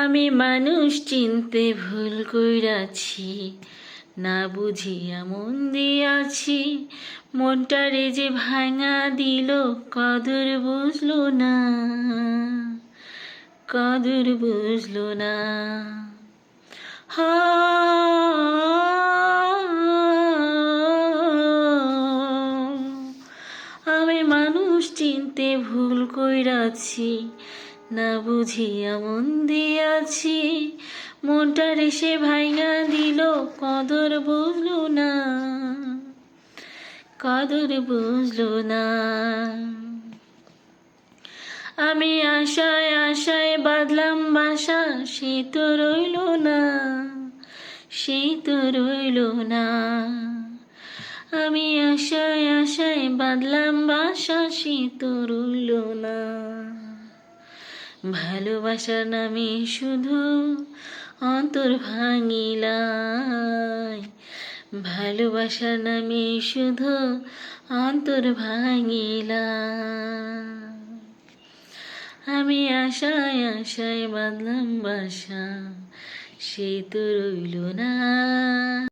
আমি মানুষ চিনতে ভুল কইরাছি, না বুঝিয়া মন দিয়াছি। মনটারে যে ভাঙা দিল, কদর বুঝলো না, কদর বুঝলো না। আমি মানুষ চিনতে ভুল কইরাছি, না বুঝিয়া মন দিয়াছি। মনটারে সে ভাঙা দিল, কদর বুঝলো না, কদর বুঝলো না। আমি আশায় আশায় বাঁধলাম বাসা, সে তো রইল না, সে তো রইল না। আমি আশায় আশায় বাঁধলাম বাসা, সে তো রইল না। ভালোবাসার নামে শুধু অন্তর ভাঙিলাই, ভালোবাসার নামে শুধু অন্তর ভাঙিলাই। আমি আশায় আশায় বাঁধলাম বাসা, সে তো রইল না।